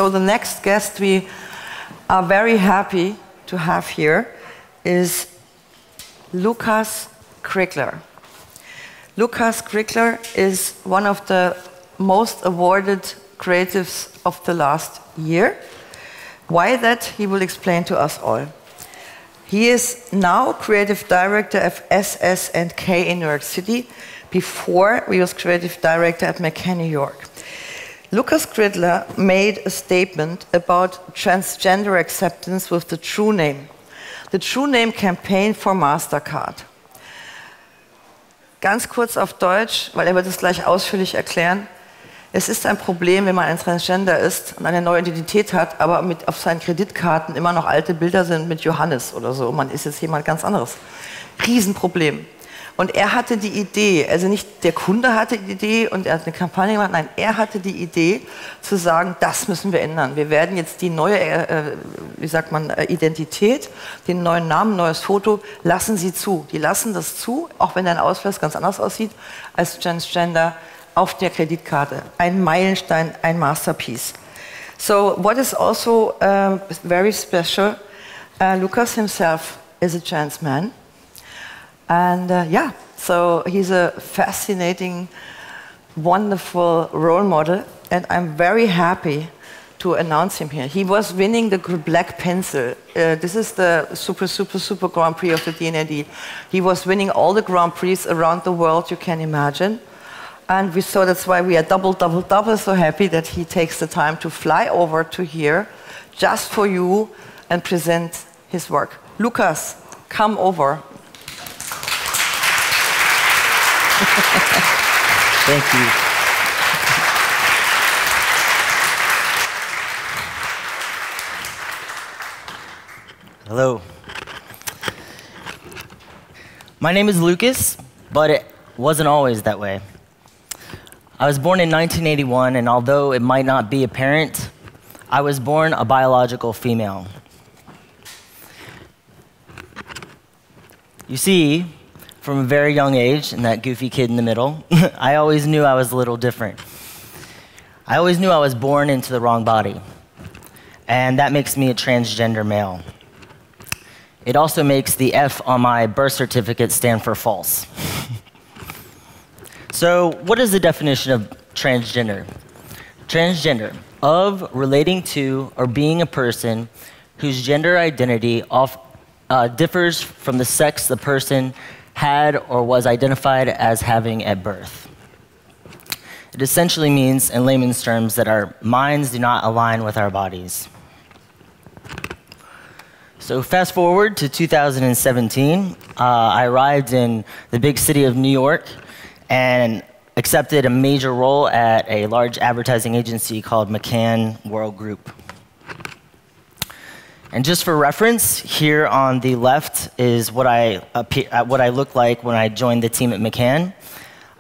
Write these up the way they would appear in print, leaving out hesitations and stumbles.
So the next guest we are very happy to have here is Crigler. Crigler is one of the most awarded creatives of the last year. Why that, he will explain to us all. He is now creative director of SSK in New York City. Before, he was creative director at McCann, New York. Crigler made a statement about transgender acceptance with the True Name. The True Name Campaign for Mastercard. Ganz kurz auf Deutsch, weil er wird es gleich ausführlich erklären. Es ist ein Problem, wenn man ein Transgender ist und eine neue Identität hat, aber auf seinen Kreditkarten immer noch alte Bilder sind mit Johannes oder so. Man ist jetzt jemand ganz anderes. Riesenproblem. Und er hatte die Idee, also nicht der Kunde hatte die Idee und er hat eine Kampagne gemacht, nein, er hatte die Idee zu sagen, das müssen wir ändern. Wir werden jetzt die neue, Identität, den neuen Namen, neues Foto, lassen Sie zu. Die lassen das zu, auch wenn dein Ausweis ganz anders aussieht als Transgender auf der Kreditkarte. Ein Meilenstein, ein Masterpiece. So what is also very special, Lucas himself is a trans man. And so he's a fascinating, wonderful role model, and I'm very happy to announce him here. He was winning the Black Pencil. This is the super Grand Prix of the DNAD. He was winning all the Grand Prix around the world you can imagine. And that's why we are double so happy that he takes the time to fly over to here just for you and present his work. Lucas, come over. Thank you. Hello. My name is Lucas, but it wasn't always that way. I was born in 1981, and although it might not be apparent, I was born a biological female. You see, from a very young age, and that goofy kid in the middle, I always knew I was a little different. I always knew I was born into the wrong body, and that makes me a transgender male. It also makes the F on my birth certificate stand for false. So what is the definition of transgender? Transgender, of relating to or being a person whose gender identity differs from the sex the person had or was identified as having at birth. It essentially means, in layman's terms, that our minds do not align with our bodies. So fast forward to 2017, I arrived in the big city of New York and accepted a major role at a large advertising agency called McCann World Group. And just for reference, here on the left is what I looked like when I joined the team at McCann.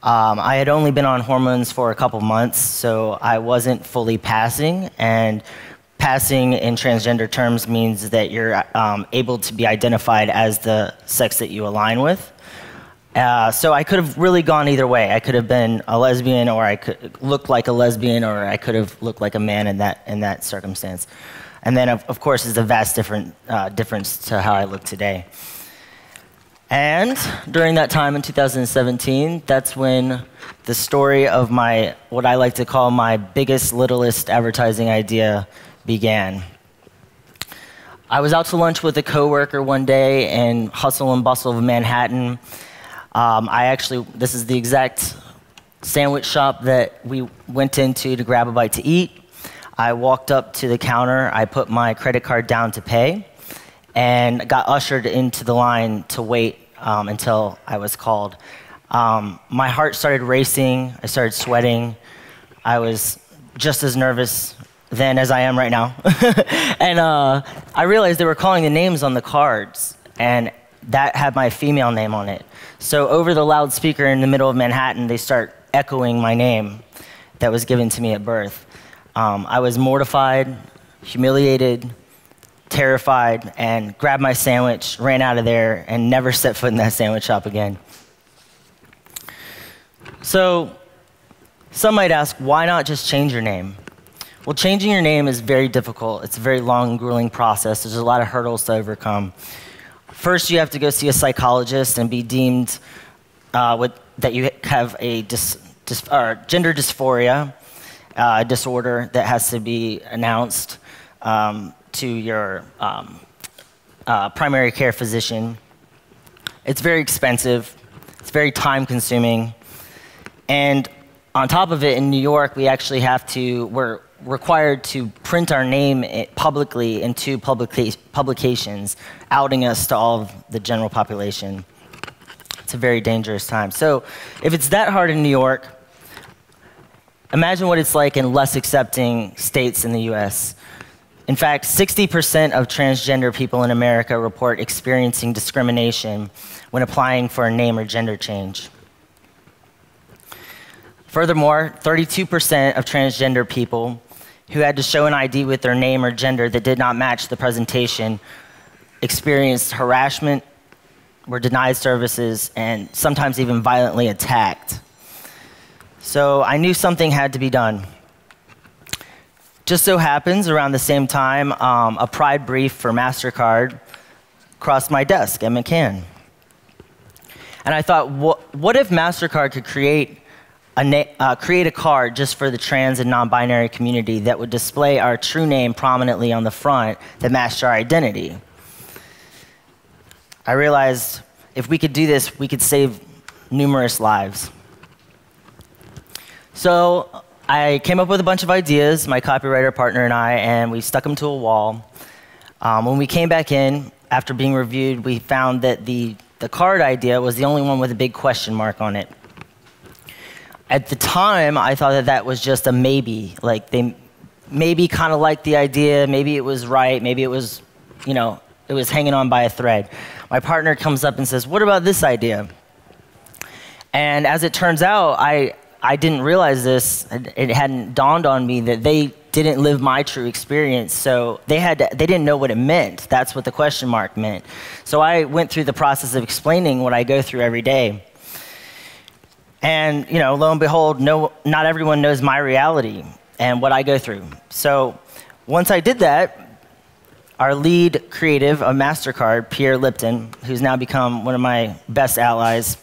I had only been on hormones for a couple months, so I wasn't fully passing, and passing in transgender terms means that you're able to be identified as the sex that you align with. So I could have really gone either way. I could have been a lesbian, or I could look like a lesbian, or I could have looked like a man in that circumstance. And then, of course, there's a vast difference to how I look today. And during that time in 2017, that's when the story of what I like to call my biggest, littlest advertising idea began. I was out to lunch with a coworker one day in hustle and bustle of Manhattan. This is the exact sandwich shop that we went into to grab a bite to eat. I walked up to the counter, I put my credit card down to pay, and got ushered into the line to wait until I was called. My heart started racing, I started sweating. I was just as nervous then as I am right now. And I realized they were calling the names on the cards, and that had my female name on it. So over the loudspeaker in the middle of Manhattan, they start echoing my name that was given to me at birth. I was mortified, humiliated, terrified, and grabbed my sandwich, ran out of there, and never set foot in that sandwich shop again. So some might ask, why not just change your name? Well, changing your name is very difficult. It's a very long, grueling process. There's a lot of hurdles to overcome. First, you have to go see a psychologist and be deemed that you have a gender dysphoria disorder that has to be announced to your primary care physician. It's very expensive. It's very time-consuming. And on top of it, in New York, we're required to print our name publicly in 2 publications, outing us to all of the general population. It's a very dangerous time. So if it's that hard in New York, imagine what it's like in less accepting states in the US. In fact, 60% of transgender people in America report experiencing discrimination when applying for a name or gender change. Furthermore, 32% of transgender people who had to show an ID with their name or gender that did not match the presentation experienced harassment, were denied services, and sometimes even violently attacked. So I knew something had to be done. Just so happens, around the same time, a pride brief for Mastercard crossed my desk at McCann. And I thought, what if Mastercard could create a card just for the trans and non-binary community that would display our true name prominently on the front that matched our identity? I realized if we could do this, we could save numerous lives. So I came up with a bunch of ideas, my copywriter partner and I, and we stuck them to a wall. When we came back in, after being reviewed, we found that the card idea was the only one with a big question mark on it. At the time, I thought that was just a maybe. Like, they maybe kind of liked the idea, maybe it was right, maybe it was, it was hanging on by a thread. My partner comes up and says, what about this idea? And as it turns out, I didn't realize this, it hadn't dawned on me that they didn't live my true experience, so they didn't know what it meant. That's what the question mark meant. So I went through the process of explaining what I go through every day. And lo and behold, not everyone knows my reality and what I go through. So once I did that, our lead creative of Mastercard, Pierre Lipton, who's now become one of my best allies,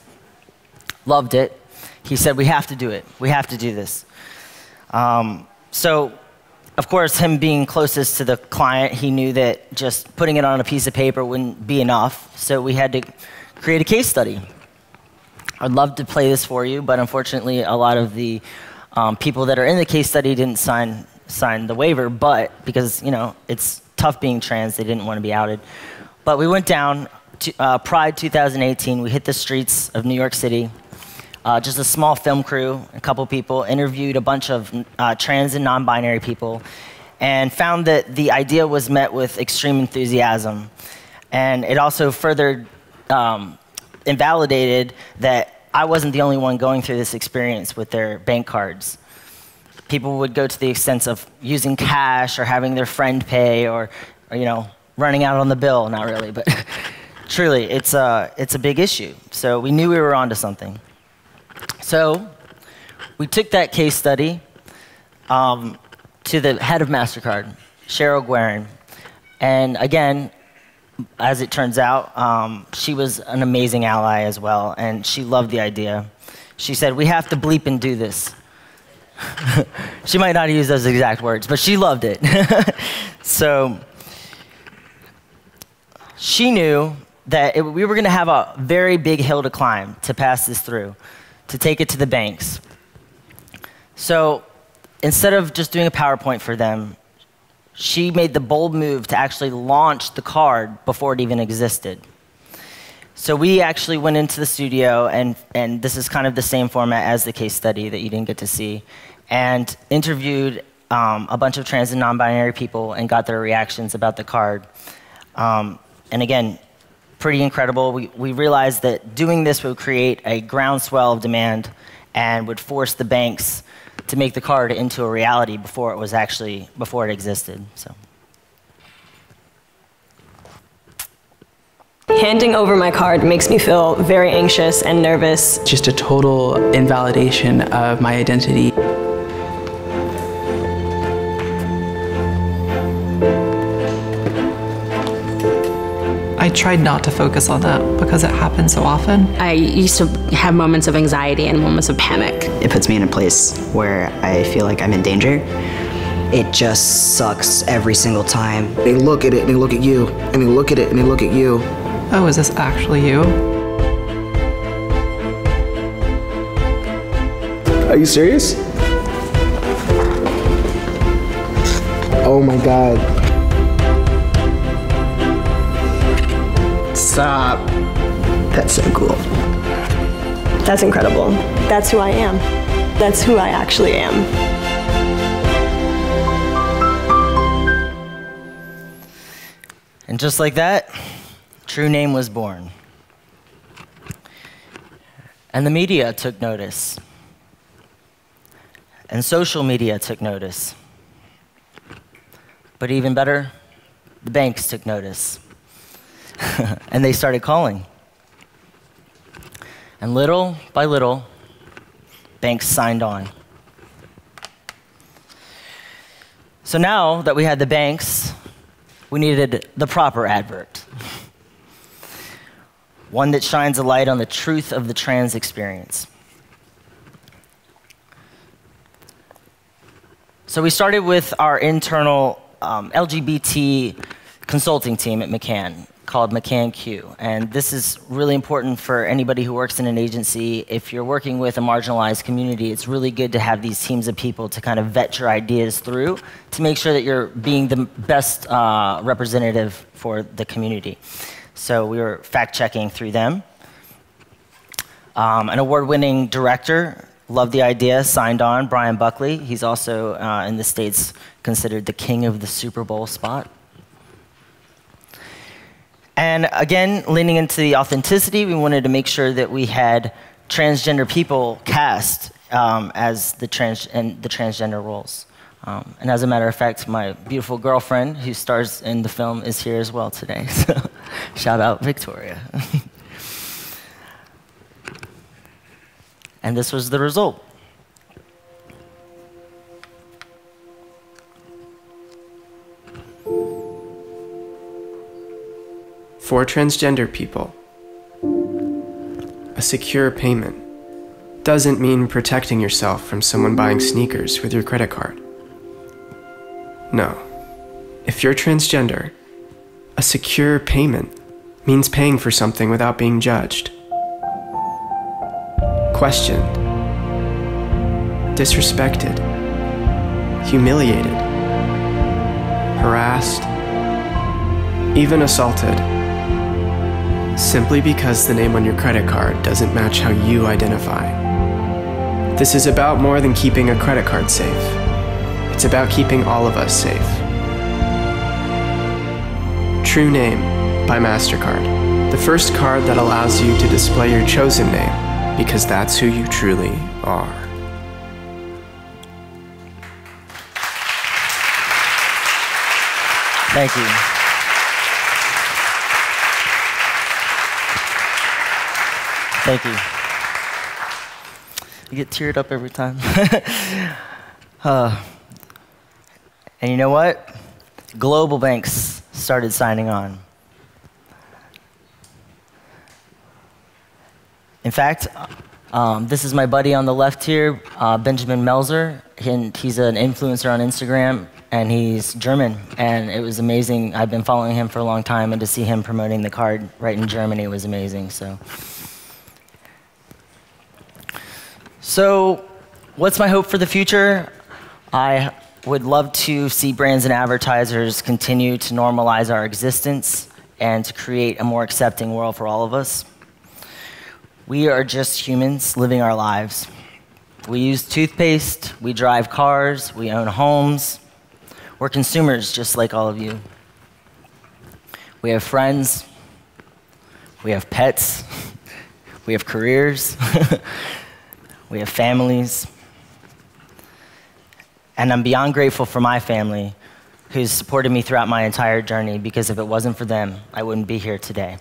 loved it. He said, we have to do it. We have to do this. So, of course, him being closest to the client, he knew that just putting it on a piece of paper wouldn't be enough. So we had to create a case study. I'd love to play this for you, but unfortunately, a lot of the people that are in the case study didn't sign the waiver, but because, it's tough being trans, they didn't want to be outed. But we went down to Pride 2018. We hit the streets of New York City. Just a small film crew, a couple people, interviewed a bunch of trans and non-binary people, and found that the idea was met with extreme enthusiasm. And it also further invalidated that I wasn't the only one going through this experience with their bank cards. People would go to the extent of using cash or having their friend pay or running out on the bill. Not really, but truly, it's a big issue. So we knew we were onto something. So we took that case study to the head of Mastercard, Cheryl Guerin. And again, as it turns out, she was an amazing ally as well, and she loved the idea. She said, we have to bleep and do this. She might not use those exact words, but she loved it. So she knew that we were going to have a very big hill to climb to pass this through, to take it to the banks. So instead of just doing a PowerPoint for them, she made the bold move to actually launch the card before it even existed. So we actually went into the studio, and this is kind of the same format as the case study that you didn't get to see, and interviewed a bunch of trans and non-binary people and got their reactions about the card. And again, pretty incredible. We realized that doing this would create a groundswell of demand and would force the banks to make the card into a reality before it existed. So. Handing over my card makes me feel very anxious and nervous. Just a total invalidation of my identity. tried not to focus on that because it happens so often. I used to have moments of anxiety and moments of panic. It puts me in a place where I feel like I'm in danger. It just sucks every single time. They look at it and they look at you, and they look at it and they look at you. Oh, is this actually you? Are you serious? Oh my God. Stop. That's so cool. That's incredible. That's who I am. That's who I actually am. And just like that, True Name was born. And the media took notice. And social media took notice. But even better, the banks took notice. And they started calling. And little by little, banks signed on. So now that we had the banks, we needed the proper advert. One that shines a light on the truth of the trans experience. So we started with our internal LGBT consulting team at McCann called McCann Q. And this is really important for anybody who works in an agency. If you're working with a marginalized community, it's really good to have these teams of people to kind of vet your ideas through to make sure that you're being the best representative for the community. So we were fact-checking through them. An award-winning director loved the idea, signed on, Brian Buckley. He's also, in the States, considered the king of the Super Bowl spot. And again, leaning into the authenticity, we wanted to make sure that we had transgender people cast as the transgender roles. And as a matter of fact, my beautiful girlfriend, who stars in the film, is here as well today. So shout out Victoria. And this was the result. For transgender people, a secure payment doesn't mean protecting yourself from someone buying sneakers with your credit card. No. If you're transgender, a secure payment means paying for something without being judged, questioned, disrespected, humiliated, harassed, even assaulted, simply because the name on your credit card doesn't match how you identify. This is about more than keeping a credit card safe. It's about keeping all of us safe. True Name by Mastercard, the first card that allows you to display your chosen name, because that's who you truly are. Thank you. Thank you. You get teared up every time. And you know what? Global banks started signing on. In fact, this is my buddy on the left here, Benjamin Melzer. He's an influencer on Instagram, and he's German. And it was amazing. I've been following him for a long time, and to see him promoting the card right in Germany was amazing. So what's my hope for the future? I would love to see brands and advertisers continue to normalize our existence and to create a more accepting world for all of us. We are just humans living our lives. We use toothpaste, we drive cars, we own homes. We're consumers just like all of you. We have friends, we have pets, we have careers, we have families. And I'm beyond grateful for my family, who's supported me throughout my entire journey, because if it wasn't for them, I wouldn't be here today.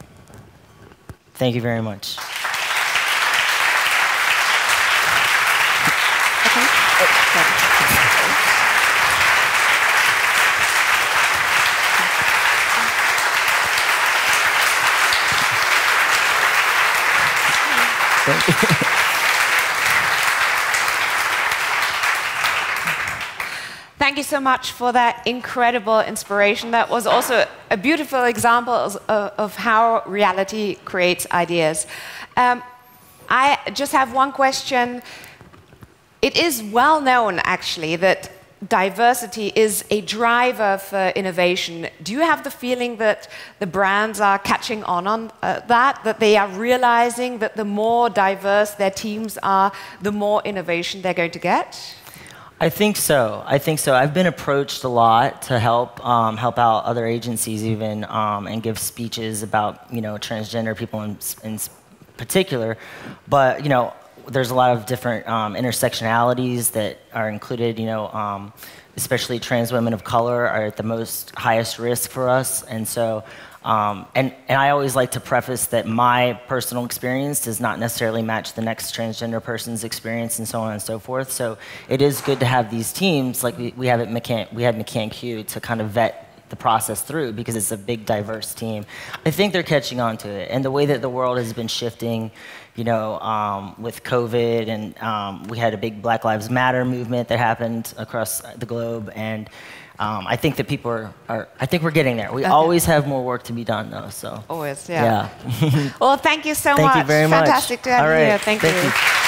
Thank you very much. Thank you so much for that incredible inspiration. That was also a beautiful example of how reality creates ideas. I just have one question. It is well known, actually, that diversity is a driver for innovation. Do you have the feeling that the brands are catching on that they are realizing that the more diverse their teams are, the more innovation they're going to get? I think so. I've been approached a lot to help out other agencies even and give speeches about transgender people in particular, but there's a lot of different intersectionalities that are included. Especially trans women of color are at the highest risk for us, and so. And I always like to preface that my personal experience does not necessarily match the next transgender person's experience, and so on and so forth. So it is good to have these teams, like we have at McCann. We had McCann Q to kind of vet the process through because it's a big, diverse team. I think they're catching on to it, and the way that the world has been shifting, with COVID, and we had a big Black Lives Matter movement that happened across the globe, and. I think that people I think we're getting there. We always have more work to be done, though. So always, yeah. Well, thank you so much. Thank you very much. Fantastic to have you here. Thank you.